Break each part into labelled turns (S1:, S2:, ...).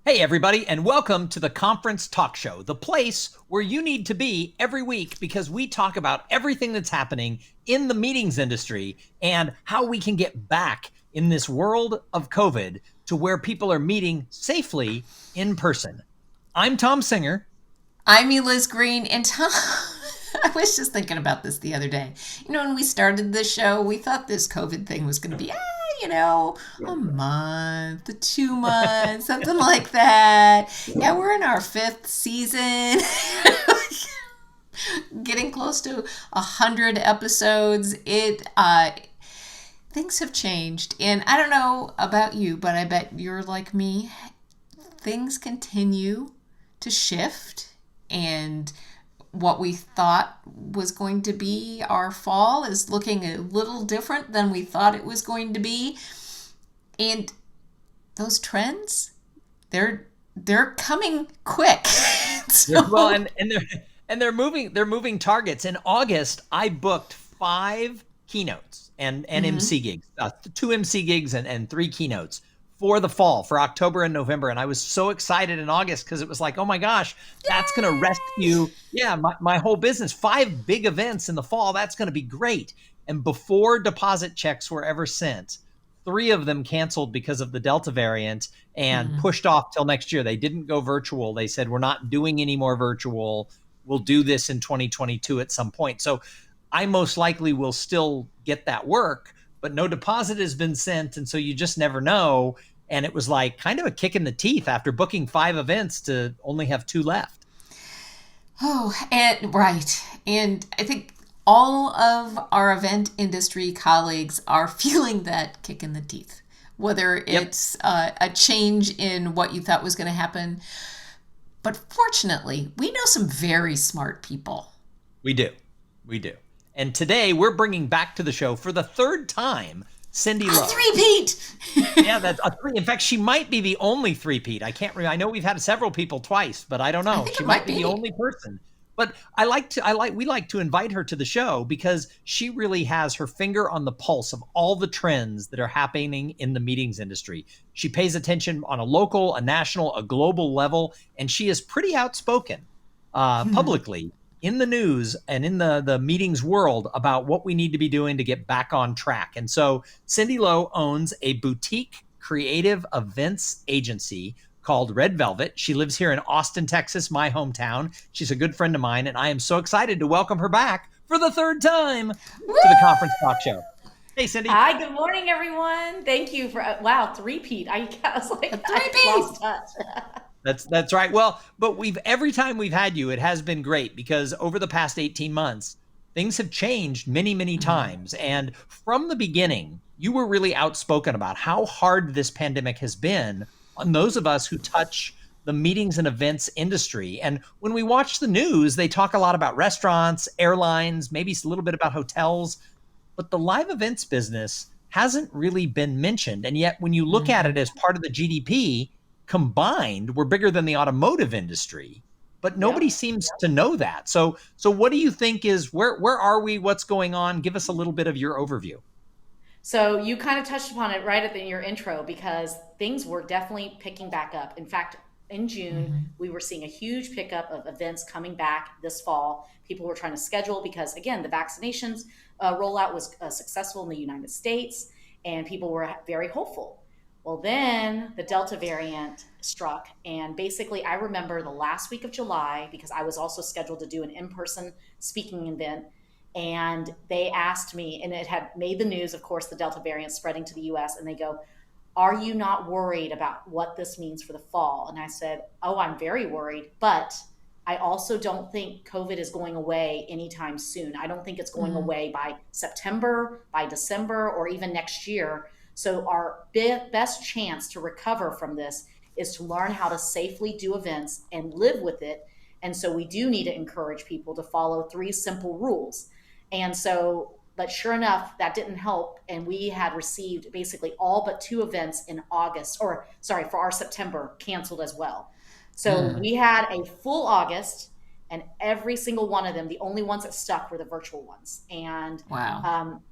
S1: Hey, everybody, and welcome to the Conference Talk Show, the place where you need to be every week because we talk about everything that's happening in the meetings industry and how we can get back in this world of COVID to where people are meeting safely in person. I'm Tom Singer.
S2: I'm Liz Green, and Tom, I was just thinking about this the other day. When we started this show, we thought this COVID thing was going to be, a month, 2 months, something like that. Yeah, we're in our fifth season, getting close to 100 episodes. Things have changed, and I don't know about you, but I bet you're like me. Things continue to shift, and what we thought was going to be our fall is looking a little different than we thought it was going to be. And those trends, they're coming quick.
S1: Well,
S2: so
S1: and they're moving targets. In August, I booked 5 keynotes and
S2: Mhm.
S1: MC gigs, 2 MC gigs and 3 keynotes for the fall, for October and November. And I was so excited in August because it was like, oh my gosh, that's going to
S2: Yay!
S1: rescue, yeah, my whole business. 5 big events in the fall. That's going to be great. And before deposit checks were ever sent, 3 of them canceled because of the Delta variant and
S2: Mm.
S1: pushed off till next year. They didn't go virtual. They said, we're not doing any more virtual. We'll do this in 2022 at some point. So I most likely will still get that work, but no deposit has been sent. And so you just never know. And it was like kind of a kick in the teeth after booking 5 events to only have 2 left.
S2: Oh, and right. And I think all of our event industry colleagues are feeling that kick in the teeth, whether
S1: Yep,
S2: it's a change in what you thought was going to happen. But fortunately, we know some very smart people.
S1: we do. We do. And today we're bringing back to the show for the third time Cindy
S2: A
S1: Lowe.
S2: three-peat!
S1: Yeah, that's a 3. In fact, she might be the only three-peat. I can't remember. I know we've had several people twice, but I don't
S2: I
S1: know.
S2: think
S1: She
S2: it
S1: might
S2: might
S1: be the
S2: be.
S1: only person. But we like to invite her to the show because she really has her finger on the pulse of all the trends that are happening in the meetings industry. She pays attention on a local, a national, a global level, and she is pretty outspoken publicly in the news and in the meetings world about what we need to be doing to get back on track. And so Cindy Lowe owns a boutique creative events agency called Red Velvet. She lives here in Austin, Texas, my hometown. She's a good friend of mine, and I am so excited to welcome her back for the third time
S2: Woo!
S1: to the Conference Talk Show. Hey, Cindy.
S3: Hi, good morning, everyone. Thank you for wow, three-peat. I was
S2: A
S3: like, I
S2: three-peat!
S3: lost touch.
S1: That's right. Well, but we've every time we've had you, it has been great because over the past 18 months, things have changed many, many times. And from the beginning, you were really outspoken about how hard this pandemic has been on those of us who touch the meetings and events industry. And when we watch the news, they talk a lot about restaurants, airlines, maybe a little bit about hotels, but the live events business hasn't really been mentioned. And yet, when you look at it
S2: Mhm.
S1: as part of the GDP combined, we're bigger than the automotive industry. But nobody
S3: Yep.
S1: seems to know that. So what do you think is where are we? What's going on? Give us a little bit of your overview.
S3: So you kind of touched upon it right in your intro because things were definitely picking back up. In fact, in June,
S2: Mhm.
S3: we were seeing a huge pickup of events coming back this fall. People were trying to schedule because, again, the vaccinations rollout was successful in the United States, and people were very hopeful. Well, then the Delta variant struck, and basically, I remember the last week of July because I was also scheduled to do an in person speaking event, and they asked me, and it had made the news, of course, the Delta variant spreading to the US, and they go, are you not worried about what this means for the fall? And I said, oh, I'm very worried, but I also don't think COVID is going away anytime soon. I don't think it's going
S2: Mhm.
S3: away by September, by December, or even next year. So our best chance to recover from this is to learn how to safely do events and live with it. And so we do need to encourage people to follow 3 simple rules. And so, but sure enough, that didn't help. And we had received basically all but 2 events in August, or sorry, for our September canceled as well. So
S2: Mm.
S3: we had a full August, and every single one of them, the only ones that stuck were the virtual ones. And
S2: Wow.
S3: um,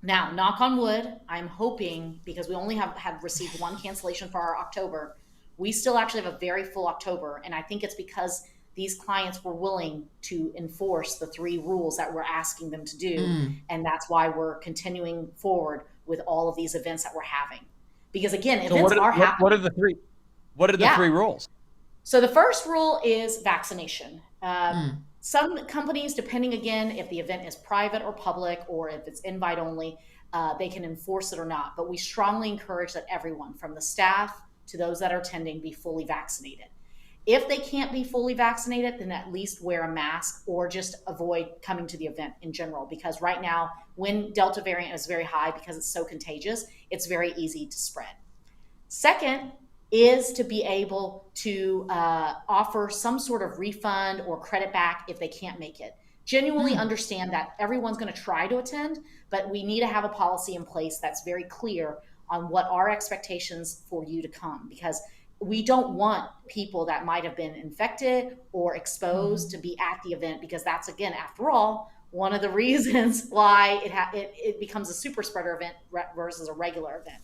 S3: now, knock on wood, I'm hoping because we only have received one cancellation for our October. We still actually have a very full October, and I think it's because these clients were willing to enforce the 3 rules that we're asking them to do,
S2: Mm.
S3: and that's why we're continuing forward with all of these events that we're having. Because again,
S1: So
S3: events are
S1: what are
S3: happening.
S1: the three? What are the
S3: Yeah.
S1: 3 rules?
S3: So the first rule is vaccination.
S2: Mm.
S3: Some companies, depending again if the event is private or public, or if it's invite only, they can enforce it or not. But we strongly encourage that everyone, from the staff to those that are attending, be fully vaccinated. If they can't be fully vaccinated, then at least wear a mask or just avoid coming to the event in general. Because right now, when Delta variant is very high because it's so contagious, it's very easy to spread. Second is to be able to offer some sort of refund or credit back if they can't make it. Genuinely
S2: Mm.
S3: understand that everyone's going to try to attend, but we need to have a policy in place that's very clear on what our expectations for you to come, because we don't want people that might have been infected or exposed to
S2: Mm.
S3: be at the event, because that's, again, after all, one of the reasons why it becomes a super spreader event versus a regular event.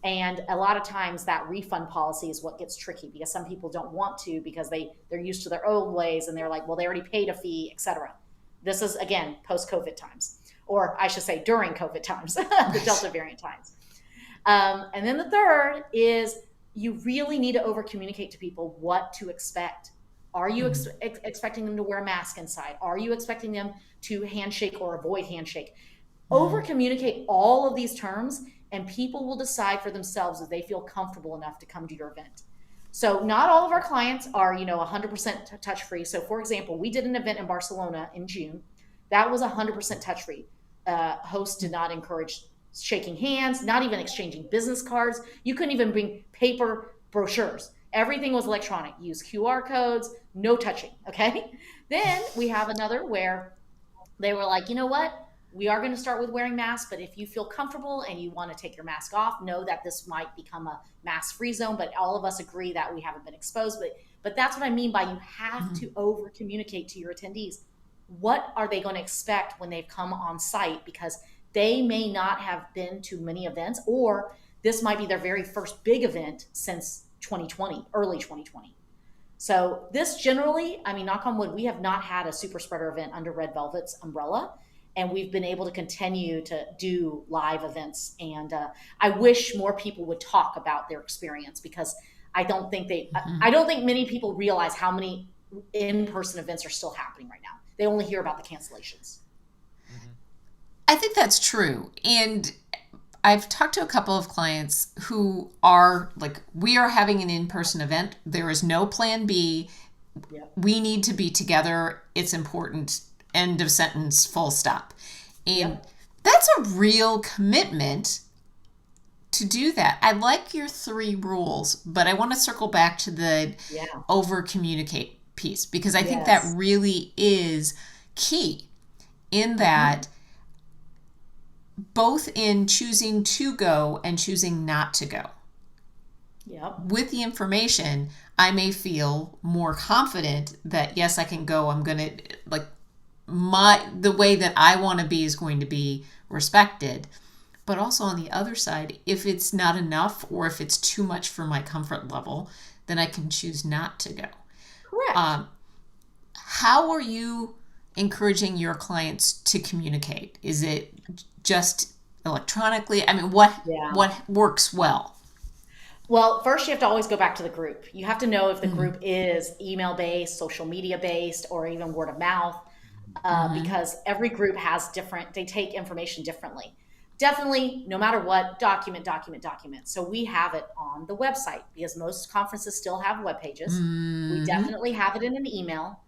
S3: And a lot of times that refund policy is what gets tricky, because some people don't want to, because they're used to their old ways, and they're like, well, they already paid a fee, etc. This is, again, post-COVID times, or I should say during COVID times, the
S2: Right.
S3: Delta variant times. And then the third is, you really need to over communicate to people what to expect. Are you
S2: Mm.
S3: expecting them to wear a mask inside? Are you expecting them to handshake or avoid handshake? Over
S2: Mm.
S3: communicate all of these terms, and people will decide for themselves if they feel comfortable enough to come to your event. So not all of our clients are 100% touch free. So for example, we did an event in Barcelona in June that was 100% touch free. Hosts did not encourage shaking hands, not even exchanging business cards. You couldn't even bring paper brochures. Everything was electronic. Use QR codes, no touching. Okay. Then we have another where they were like, you know what? We are going to start with wearing masks, but if you feel comfortable and you want to take your mask off, know that this might become a mask free zone. But all of us agree that we haven't been exposed. But that's what I mean by, you have
S2: Mm.
S3: to over communicate to your attendees. What are they going to expect when they've come on site? Because they may not have been to many events, or this might be their very first big event since 2020, early 2020. So this generally, I mean, knock on wood, we have not had a super spreader event under Red Velvet's umbrella, and we've been able to continue to do live events. And I wish more people would talk about their experience, because I
S2: Mhm.
S3: don't think many people realize how many in-person events are still happening right now. They only hear about the cancellations.
S1: Mhm.
S2: I think that's true. And I've talked to a couple of clients who are like, we are having an in person event. There is no plan B.
S3: Yeah.
S2: We need to be together. It's important. End of sentence, full stop. And
S3: Yep.
S2: that's a real commitment to do that. I like your 3 rules, but I want to circle back to the
S3: Yeah.
S2: over communicate piece, because I think that
S3: Yes.
S2: really is key in
S3: Mm-hmm.
S2: that, both in choosing to go and choosing not to go.
S3: Yep.
S2: With the information, I may feel more confident that yes, I can go. I'm going to, like, the way that I want to be is going to be respected. But also on the other side, if it's not enough or if it's too much for my comfort level, then I can choose not to go.
S3: Correct.
S2: Um, how are you encouraging your clients to communicate? Is it just electronically? I mean,
S3: Yeah.
S2: what works well?
S3: Well, first you have to always go back to the group. You have to know if the
S2: Mm-hmm.
S3: group is email based, social media based, or even word of mouth,
S2: Mm-hmm.
S3: because every group has different, they take information differently. Definitely, no matter what, document, document, document. So we have it on the website, because most conferences still have web pages. We
S2: Mm-hmm.
S3: definitely have it in an email.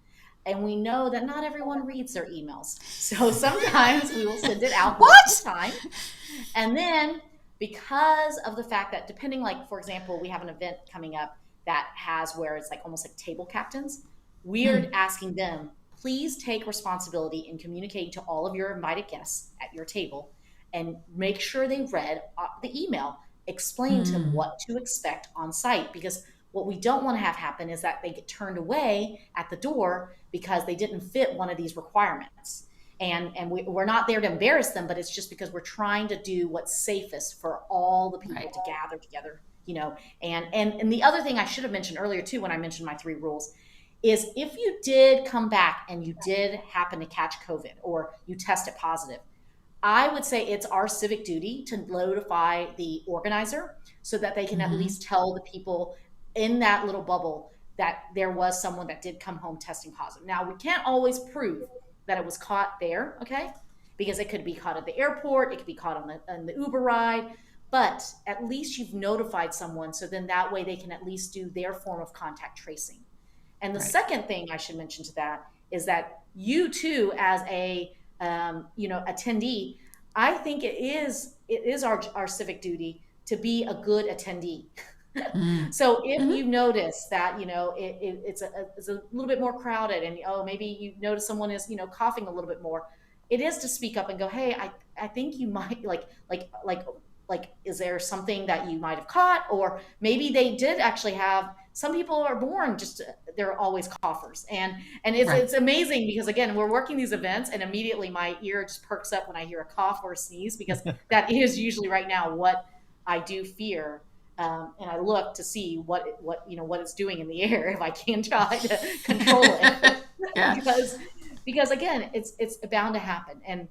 S3: And we know that not everyone reads their emails. So sometimes we will send it out multiple
S2: What?
S3: times. And then, because of the fact that, depending, like, for example, we have an event coming up that has where it's like almost like table captains, we are
S2: Mm.
S3: asking them, please take responsibility in communicating to all of your invited guests at your table, and make sure they read the email. Explain to them
S2: Mm.
S3: what to expect on site, because what we don't want to have happen is that they get turned away at the door because they didn't fit one of these requirements. And we're not there to embarrass them, but it's just because we're trying to do what's safest for all the people
S2: Right.
S3: to gather together And the other thing I should have mentioned earlier too, when I mentioned my 3 rules, is if you did come back and you did happen to catch COVID or you tested positive, I would say it's our civic duty to notify the organizer so that they can at
S2: Mm-hmm.
S3: least tell the people in that little bubble that there was someone that did come home testing positive. Now, we can't always prove that it was caught there, okay? Because it could be caught at the airport, it could be caught on the Uber ride, but at least you've notified someone so then that way they can at least do their form of contact tracing. And the
S2: Right.
S3: second thing I should mention to that is that you too, as a attendee, I think it is our civic duty to be a good attendee.
S2: Mm-hmm.
S3: So if
S2: Mm-hmm.
S3: you notice that it's a little bit more crowded, and maybe you notice someone is coughing a little bit more, it is to speak up and go, hey, I think you might like is there something that you might have caught, or maybe they did actually have. Some people are born just they're always coughers, and it's
S2: Right.
S3: it's amazing because again we're working these events and immediately my ear just perks up when I hear a cough or a sneeze because that is usually right now what I do fear. And I look to see what it's doing in the air if I can try to control it
S2: Yeah.
S3: because again it's bound to happen. And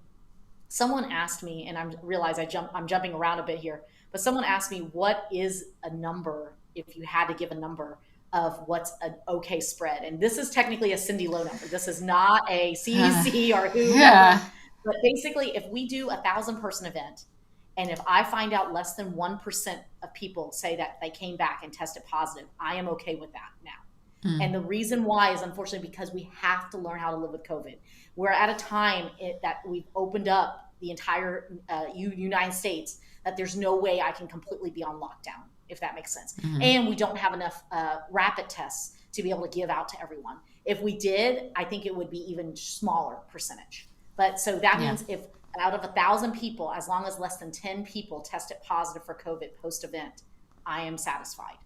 S3: someone asked me, and I realize I'm jumping around a bit here, but someone asked me what is a number if you had to give a number of what's an okay spread. And this is technically a Cindy Lowe number. This is not a CDC or WHO number,
S2: Yeah.
S3: but basically, if we do 1,000-person event, and if I find out less than 1% of people say that they came back and tested positive, I am okay with that now.
S2: Mm.
S3: And the reason why is unfortunately because we have to learn how to live with COVID. We're at a time that we've opened up the entire United States that there's no way I can completely be on lockdown, if that makes sense.
S2: Mm-hmm.
S3: And we don't have enough rapid tests to be able to give out to everyone. If we did, I think it would be even smaller percentage. But so that
S2: Yeah.
S3: means if out of 1,000 people, as long as less than 10 people tested positive for COVID post event, I am satisfied.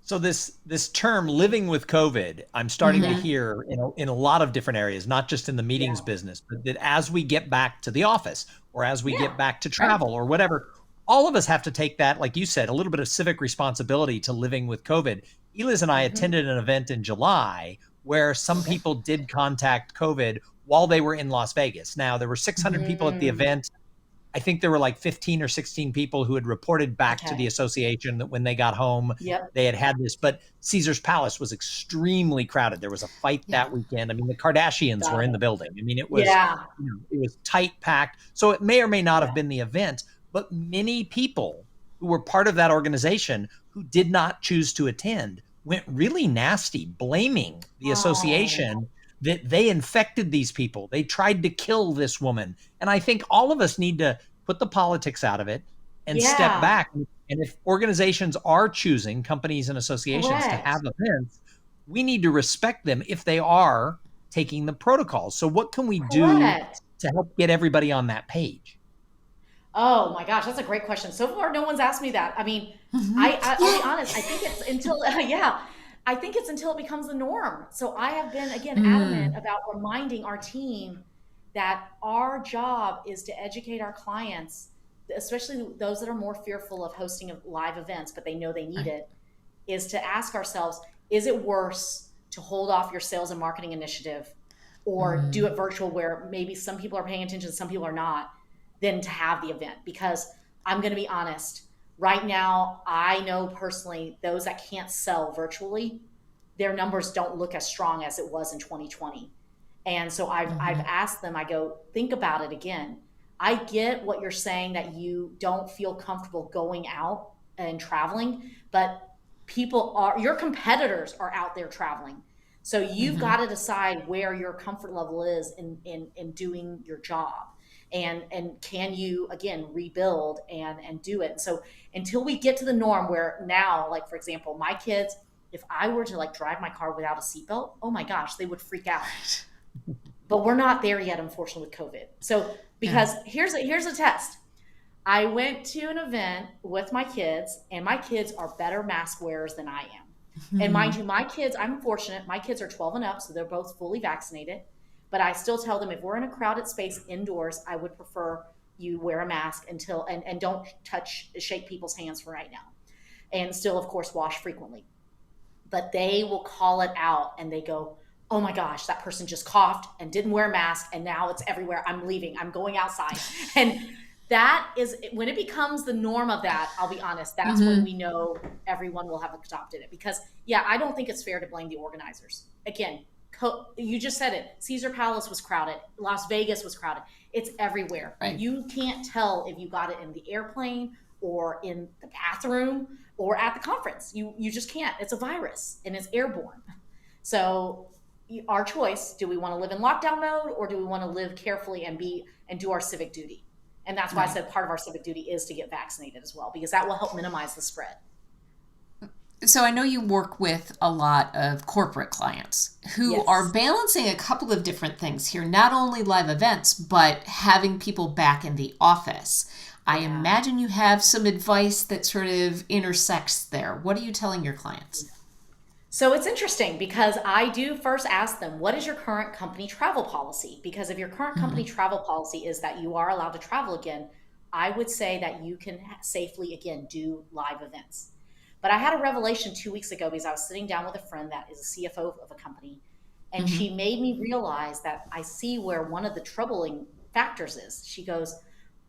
S1: So this term living with COVID, I'm starting to
S2: Mm-hmm.
S3: Yeah,
S1: hear in a lot of different areas, not just in the meetings
S3: yeah,
S1: business, but that as we get back to the office or as we
S3: yeah.
S1: get back to
S2: Right.
S1: travel or whatever, all of us have to take that, like you said, a little bit of civic responsibility to living with COVID. Eliz and I
S3: Hmm.
S1: attended an event in July where some
S2: Okay.
S1: people did contact COVID while they were in Las Vegas. Now, there were 600 people at the
S3: Mm,
S1: event. I think there were like 15 or 16 people who had reported back to the
S3: okay.
S1: association that when they got home,
S3: Yep.
S1: they had had this. But Caesar's Palace was extremely crowded. There was a fight
S2: Yeah.
S1: that weekend. I mean, the Kardashians were
S3: Got
S1: in
S3: it.
S1: the building. I mean,
S3: Yeah.
S1: it was tight packed. So it may or may not have
S3: Yeah.
S1: been the event, but many people who were part of that organization who did not choose to attend went really nasty, blaming the
S3: Oh,
S1: association that they infected these people. They tried to kill this woman. And I think all of us need to put the politics out of it and step
S3: yeah.
S1: back. And if organizations are choosing, companies and associations, to have
S3: Correct.
S1: events, we need to respect them if they are taking the protocols. So, what can we do
S3: Correct.
S1: to help get everybody on that page?
S3: Oh my gosh, that's a great question. So far, no one's asked me that. I mean,
S2: Mm-hmm.
S3: I'll be
S2: Yeah.
S3: honest. I think it's until yeah, I think it's until it becomes the norm. So I have been again adamant
S2: Mm.
S3: about reminding our team that our job is to educate our clients, especially those that are more fearful of hosting live events, but they know they need
S2: Right.
S3: it, is to ask ourselves, is it worse to hold off your sales and marketing initiative or do
S2: Mm.
S3: it virtual where maybe some people are paying attention, some people are not, than to have the event? Because I'm going to be honest, right now, I know personally those that can't sell virtually, their numbers don't look as strong as it was in 2020. And so I've
S2: Mm-hmm.
S3: asked them, I go, think about it again. I get what you're saying that you don't feel comfortable going out and traveling, but your competitors are out there traveling. So you've
S2: Mm-hmm.
S3: got to decide where your comfort level is in doing your job. And can you again rebuild and do it? And so until we get to the norm where now, like for example, my kids, if I were to like drive my car without a seatbelt, oh my gosh, they would freak out.
S2: Right.
S3: But we're not there yet, unfortunately, with COVID. So
S2: Yeah.
S3: because here's a test. I went to an event with my kids, and my kids are better mask wearers than I am. And mind
S2: Mm-hmm.
S3: you, my kids, I'm fortunate, my kids are 12 and up, so they're both fully vaccinated. But I still tell them if we're in a crowded space indoors, I would prefer you wear a mask and don't touch, shake people's hands for right now. and still, of course, wash frequently. But they will call it out and they go, oh my gosh, that person just coughed and didn't wear a mask and now it's everywhere. I'm leaving. I'm going outside. And that is when it becomes the norm of that, I'll be honest, that's when
S2: Mm-hmm.
S3: we know everyone will have adopted it. Because, yeah, I don't think it's fair to blame the organizers. Again, you just said it. Caesar Palace was crowded. Las Vegas was crowded. It's everywhere.
S2: Right.
S3: You can't tell if you got it in the airplane or in the bathroom or at the conference. You just can't. It's a virus and it's airborne. So our choice, do we want to live in lockdown mode or do we want to live carefully and do our civic duty? And that's why I
S2: Right.
S3: said part of our civic duty is to get vaccinated as well, because that will help minimize the spread.
S2: So I know you work with a lot of corporate clients who are
S3: Yes.
S2: balancing a couple of different things here, not only live events, but having people back in the office. I
S3: Yeah.
S2: imagine you have some advice that sort of intersects there. What are you telling your clients?
S3: So it's interesting because I do first ask them, what is your current company travel policy? Because if your current company
S2: Mm-hmm.
S3: travel policy is that you are allowed to travel again, I would say that you can safely, again, do live events. But I had a revelation 2 weeks ago because I was sitting down with a friend that is a CFO of a company, and
S2: Mm-hmm.
S3: she made me realize that I see where one of the troubling factors is. She goes,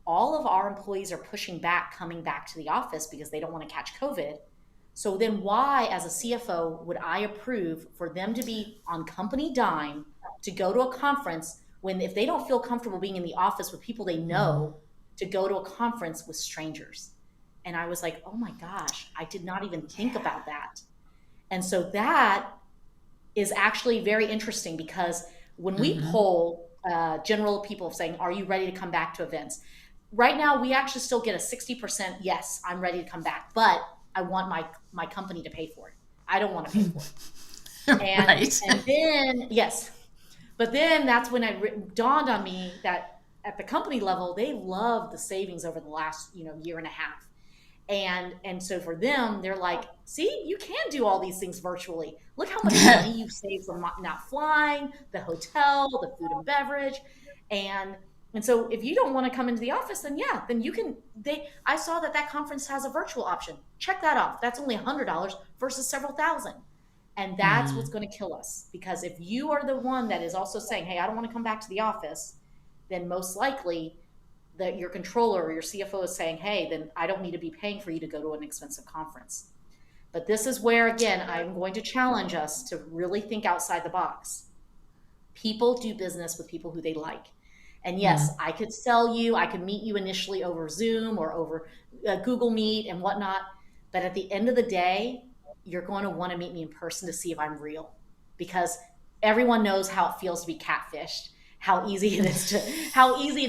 S3: all of our employees are pushing back coming back to the office because they don't want to catch COVID. So then why, as a CFO, would I approve for them to be on company dime to go to a conference when if they don't feel comfortable being in the office with people they
S2: Mm-hmm.
S3: know, to go to a conference with strangers? And I was like, oh my gosh, I did not even think
S2: Yeah.
S3: about that. And so that is actually very interesting because when we
S2: Mm-hmm.
S3: poll general people saying, are you ready to come back to events? Right now, we actually still get a 60% yes, I'm ready to come back, but I want my company to pay for it. I don't want to pay for it.
S2: Right.
S3: And then, yes, but then that's when it dawned on me that at the company level, they love the savings over the last year and a half. And so for them, they're like, see, you can do all these things virtually. Look how much money you've saved from not flying, the hotel, the food and beverage. And and so if you don't want to come into the office, then yeah, then you can. I saw that conference has a virtual option. Check that off. That's only $100 versus several thousand. And that's what's
S2: Mm-hmm.
S3: going to kill us, because if you are the one that is also saying, hey, I don't want to come back to the office, then most likely that your controller or your CFO is saying, hey, then I don't need to be paying for you to go to an expensive conference. But this is where, again, I'm going to challenge us to really think outside the box. People do business with people who they like. And yes,
S2: Mm-hmm.
S3: I could sell you, I could meet you initially over Zoom or over Google Meet and whatnot. But at the end of the day, you're going to want to meet me in person to see if I'm real, because everyone knows how it feels to be catfished, how easy it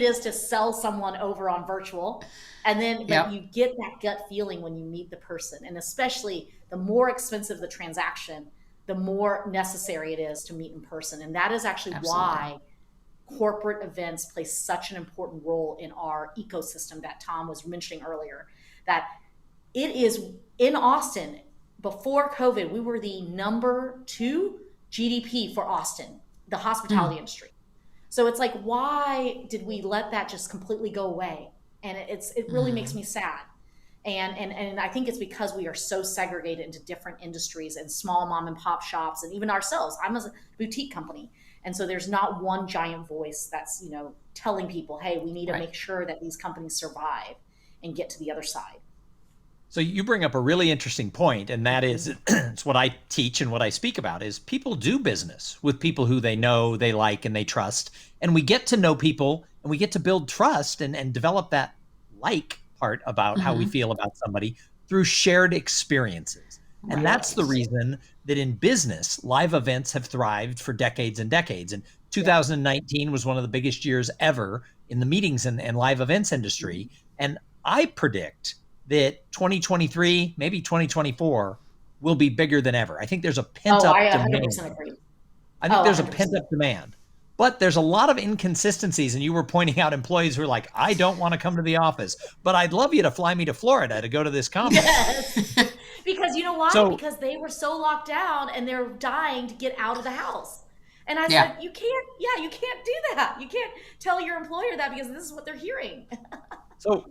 S3: is to sell someone over on virtual. And then, but
S2: Yep.
S3: you get that gut feeling when you meet the person. And especially the more expensive the transaction, the more necessary it is to meet in person. And that is actually
S2: Absolutely.
S3: why corporate events play such an important role in our ecosystem that Tom was mentioning earlier. That it is in Austin, before COVID, we were the number 2 GDP for Austin, the
S2: Mm.
S3: hospitality industry. So it's like, why did we let that just completely go away? And it really makes
S2: Mm.
S3: me sad. And I think it's because we are so segregated into different industries and small mom and pop shops, and even ourselves. I'm a boutique company, and so there's not one giant voice that's telling people, hey, we need to
S2: Right.
S3: make sure that these companies survive and get to the other side.
S1: So you bring up a really interesting point, and that is it's what I teach and what I speak about is people do business with people who they know, they like, and they trust. And we get to know people and we get to build trust and develop that like part about how we
S2: Mm-hmm.
S1: feel about somebody through shared experiences. And
S2: Right.
S1: that's the
S3: Right.
S1: reason that in business, live events have thrived for decades and decades. And
S3: Yeah.
S1: 2019 was one of the biggest years ever in the meetings and live events industry. And I predict that 2023, maybe 2024, will be bigger than ever. I think there's a pent
S3: Oh, I
S1: up demand.
S3: 100% agree.
S1: I think
S3: Oh,
S1: there's a pent
S3: 100%.
S1: up demand, but there's a lot of inconsistencies. And you were pointing out employees who are like, I don't want to come to the office, but I'd love you to fly me to Florida to go to this conference.
S3: Yes. Because you know why?
S1: So,
S3: Because they were so locked down and they're dying to get out of the house. And I
S2: Yeah.
S3: said, you can't, yeah, you can't do that. You can't tell your employer that because this is what they're hearing.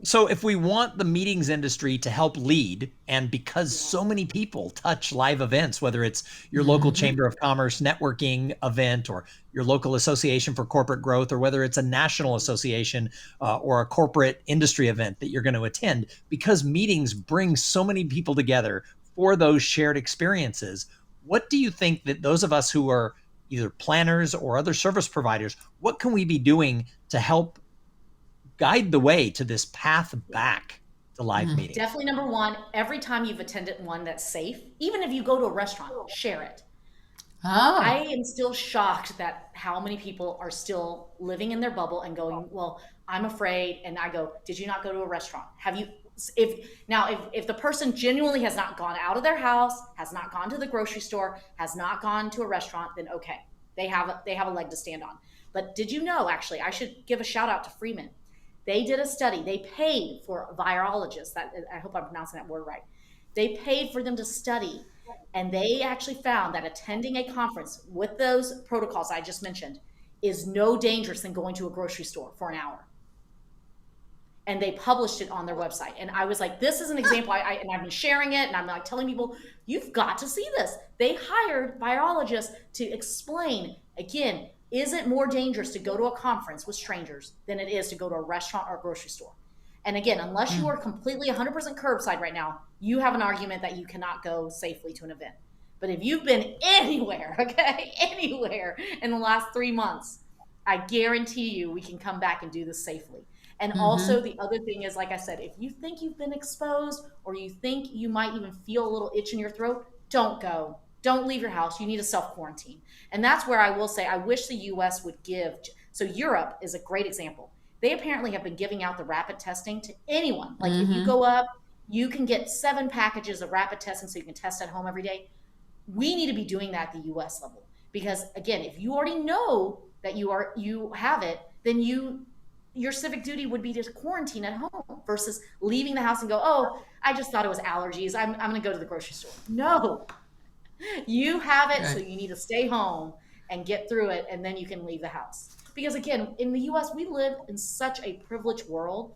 S1: So if we want the meetings industry to help lead, and because
S3: Yeah.
S1: so many people touch live events, whether it's your local
S2: Mm-hmm.
S1: Chamber of Commerce networking event or your local association for corporate growth, or whether it's a national association or a corporate industry event that you're going to attend, because meetings bring so many people together for those shared experiences, what do you think that those of us who are either planners or other service providers, what can we be doing to help guide the way to this path
S3: Yeah.
S1: back to live
S2: Mm-hmm.
S1: meetings?
S3: Definitely number one, every time you've attended one that's safe, even if you go to a restaurant, share it. I
S2: Oh,
S3: am still shocked that how many people are still living in their bubble and going, well, I'm afraid. And I go, did you not go to a restaurant? Have you, if the person genuinely has not gone out of their house, has not gone to the grocery store, has not gone to a restaurant, then okay, they have a leg to stand on. But did you know, actually, I should give a shout out to Freeman. They did a study. They paid for virologists. That, I hope I'm pronouncing that word right. They paid for them to study, and they actually found that attending a conference with those protocols I just mentioned is no dangerous than going to a grocery store for an hour. And they published it on their website. And I was like, this is an example. And I've been sharing it, and I'm like telling people, you've got to see this. They hired virologists to explain again, is it more dangerous to go to a conference with strangers than it is to go to a restaurant or a grocery store? And again, unless you
S2: mm.
S3: are completely 100% curbside right now, you have an argument that you cannot go safely to an event. But if you've been anywhere, okay, anywhere in the last 3 months, I guarantee you we can come back and do this safely. And
S2: Mm-hmm.
S3: also, the other thing is, like I said, if you think you've been exposed or you think you might even feel a little itch in your throat, don't go. Don't leave your house. You need to self quarantine. And that's where I will say, I wish the US would give. So, Europe is a great example. They apparently have been giving out the rapid testing to anyone. Like, if you
S2: Mm-hmm.
S3: go up, you can get 7 packages of rapid testing so you can test at home every day. We need to be doing that at the US level. Because again, if you already know that you have it, then your civic duty would be to quarantine at home versus leaving the house and go, oh, I just thought it was allergies. I'm going to go to the grocery store. No, you have it, so
S2: Right.
S3: you need to stay home and get through it, and then you can leave the house. Because again, in the US, we live in such a privileged world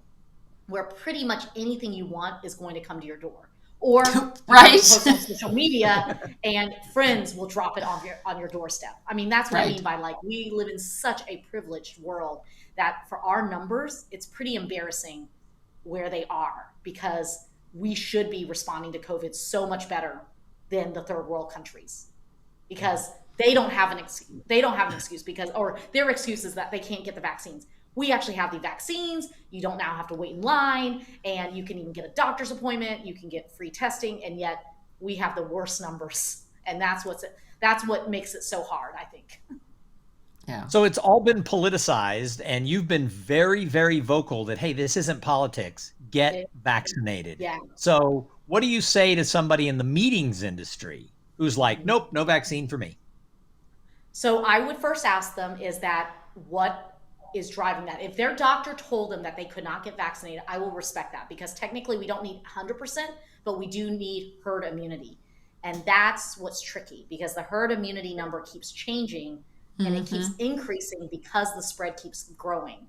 S3: where pretty much anything you want is going to come to your door. Or you can
S2: Right.
S3: post on social media and friends will drop it on your doorstep. I mean, that's what I
S2: Right.
S3: mean by like we live in such a privileged world that for our numbers, it's pretty embarrassing where they are because we should be responding to COVID so much better than the third world countries because they don't have an excuse because or their excuse is that they can't get the vaccines. We actually have the vaccines. You don't now have to wait in line, and you can even get a doctor's appointment. You can get free testing, and yet we have the worst numbers, and that's what makes it so hard, I think.
S2: Yeah.
S1: So it's all been politicized, and you've been very, very vocal that, hey, this isn't politics. Get vaccinated.
S3: Yeah.
S1: So, what do you say to somebody in the meetings industry who's like, nope, no vaccine for me?
S3: So I would first ask them, is that what is driving that? If their doctor told them that they could not get vaccinated, I will respect that because technically we don't need 100%, but we do need herd immunity. And that's what's tricky because the herd immunity number keeps changing and it keeps
S2: Mm-hmm.
S3: increasing because the spread keeps growing.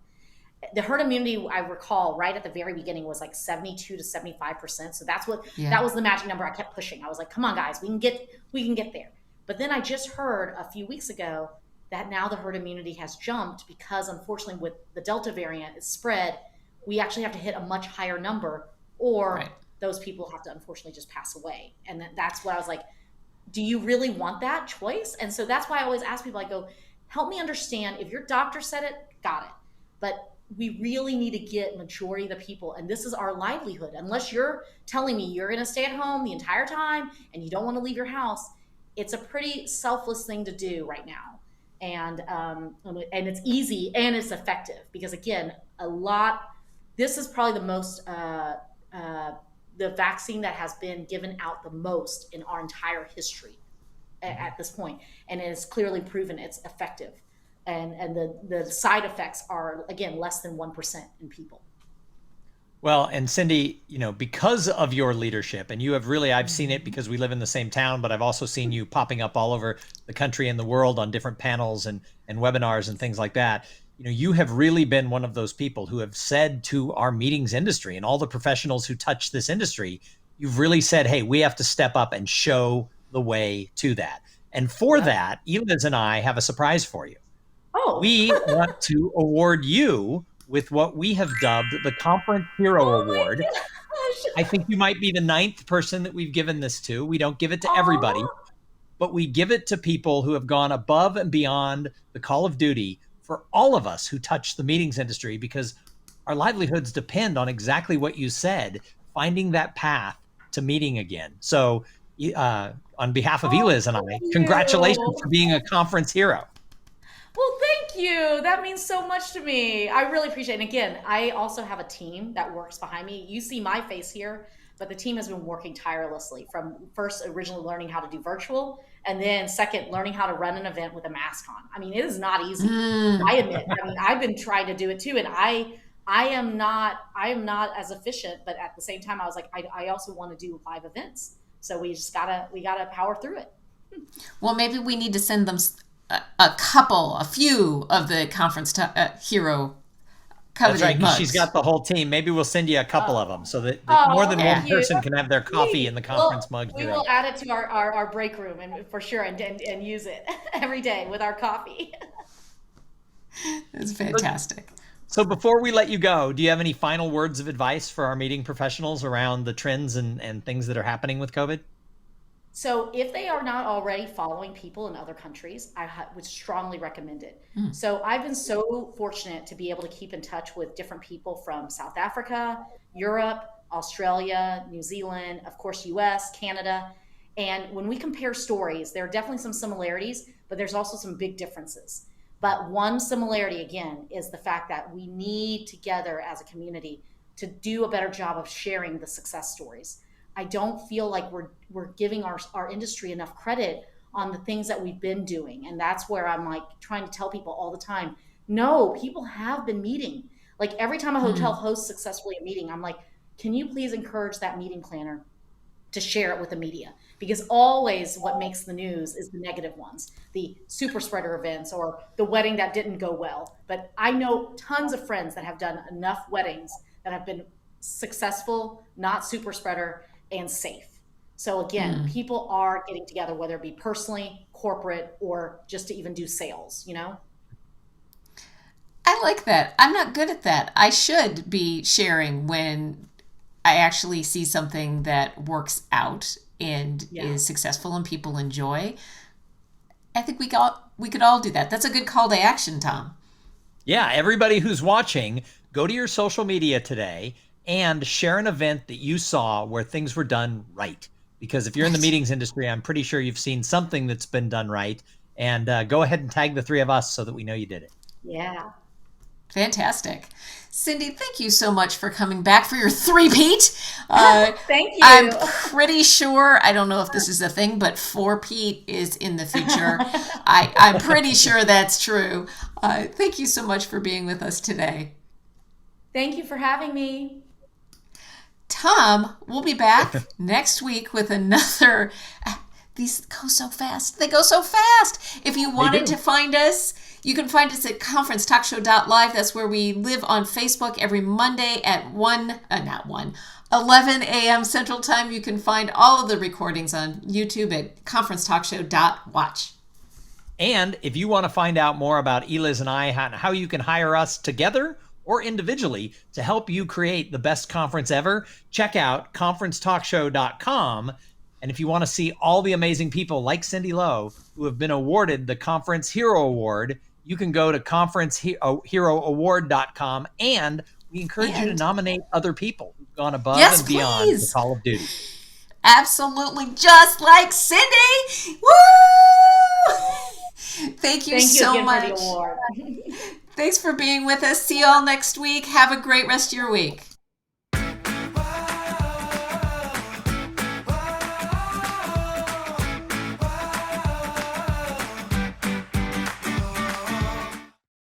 S3: The herd immunity, I recall right at the very beginning was like 72 to 75%. So
S2: Yeah.
S3: that was the magic number I kept pushing. I was like, come on guys, we can get there. But then I just heard a few weeks ago that now the herd immunity has jumped because unfortunately with the Delta variant it's spread, we actually have to hit a much higher number
S2: Right.
S3: or those people have to unfortunately just pass away. And that's what I was like, do you really want that choice? And so that's why I always ask people, I go, help me understand if your doctor said it, got it. But we really need to get majority of the people, and this is our livelihood. Unless you're telling me you're going to stay at home the entire time and you don't want to leave your house, it's a pretty selfless thing to do right now. And it's easy and it's effective because again, a lot. This is probably uh, the vaccine that has been given out the most in our entire history at this point, and it has clearly proven it's effective. And the side effects are again less than 1% in people.
S1: Well, and Cindy, because of your leadership, and you have really, I've seen it
S2: Mm-hmm.
S1: because we live in the same town, but I've also seen you popping up all over the country and the world on different panels and webinars and things like that. you have really been one of those people who have said to our meetings industry and all the professionals who touch this industry, you've really said, hey, we have to step up and show the way to that. And for
S3: Yep.
S1: that, Eliz and I have a surprise for you.
S3: Oh.
S1: We want to award you with what we have dubbed the Conference Hero
S3: Oh
S1: Award.
S3: my gosh.
S1: I think you might be the 9th person that we've given this to. We don't give it to everybody,
S3: Oh.
S1: but we give it to people who have gone above and beyond the call of duty for all of us who touch the meetings industry, because our livelihoods depend on exactly what you said, finding that path to meeting again. So, on behalf of
S3: Oh,
S1: Eliz and
S3: thank
S1: I, congratulations
S3: you.
S1: for being a conference hero.
S3: Well, thank you. That means so much to me. I really appreciate it. And again, I also have a team that works behind me. You see my face here, but the team has been working tirelessly from first originally learning how to do virtual, and then second, learning how to run an event with a mask on. I mean, it is not easy.
S2: Mm.
S3: I admit. I mean, I've been trying to do it too, and I am not as efficient, but at the same time, I was like, I also want to do live events. So we gotta power through it.
S2: Well, maybe we need to send them a few of the conference hero
S1: That's right,
S2: coveted
S1: because she's
S2: mugs.
S1: got the whole team. Maybe we'll send you a couple of them so that more
S3: Oh,
S1: than
S3: thank
S1: one
S2: Yeah.
S3: you.
S1: person can have their coffee
S3: Sweet.
S1: in the
S3: Well,
S1: conference mug
S3: we
S1: today.
S3: will add it to our break room and for sure and use it every day with our coffee.
S2: It's fantastic.
S1: So before we let you go, do you have any final words of advice for our meeting professionals around the trends and things that are happening with COVID?
S3: So if they are not already following people in other countries, would strongly recommend it.
S2: Mm.
S3: So I've been so fortunate to be able to keep in touch with different people from South Africa, Europe, Australia, New Zealand, of course, US, Canada. And when we compare stories, there are definitely some similarities, but there's also some big differences. But one similarity, again, is the fact that we need together as a community to do a better job of sharing the success stories. I don't feel like we're giving our industry enough credit on the things that we've been doing. And that's where I'm like trying to tell people all the time, no, people have been meeting. Like every time a hotel
S2: Mm.
S3: hosts successfully a meeting, I'm like, can you please encourage that meeting planner to share it with the media? Because always what makes the news is the negative ones, the super spreader events or the wedding that didn't go well. But I know tons of friends that have done enough weddings that have been successful, not super spreader, and safe. So again,
S2: Mm.
S3: people are getting together, whether it be personally, corporate, or just to even do sales.
S2: I like that. I'm not good at that. I should be sharing when I actually see something that works out and
S3: Yeah.
S2: is successful and people enjoy. I think we could all do that. That's a good call to action, Tom.
S1: Yeah, everybody who's watching, go to your social media today and share an event that you saw where things were done right. Because if you're in the
S2: Right.
S1: meetings industry, I'm pretty sure you've seen something that's been done right. And go ahead and tag the three of us so that we know you did it.
S3: Yeah.
S2: Fantastic. Cindy, thank you so much for coming back for your three-peat. Uh,
S3: Thank
S2: I'm
S3: you.
S2: pretty sure, I don't know if this is a thing, but four-peat is in the future. I'm pretty sure that's true. Thank you so much for being with us today.
S3: Thank you for having me.
S2: Tom, we'll be back next week with another. These go so fast. They go so fast. If you
S1: They
S2: wanted
S1: do.
S2: to find us, you can find us at conferencetalkshow.live. That's where we live on Facebook every Monday at 11 a.m. Central Time. You can find all of the recordings on YouTube at conferencetalkshow.watch.
S1: And if you want to find out more about Eliz and I, how you can hire us together or individually to help you create the best conference ever, check out conferencetalkshow.com. And if you want to see all the amazing people like Cindy Lowe who have been awarded the Conference Hero Award, you can go to conferenceheroaward.com. And we encourage you to
S2: And
S1: nominate other people who've gone above
S2: yes,
S1: and beyond the
S2: please.
S1: call of duty.
S2: Absolutely, just like Cindy. Woo! Thank you
S3: Thank you
S2: so
S3: again for the
S2: much.
S3: award.
S2: Thanks for being with us. See you all next week. Have a great rest of your week.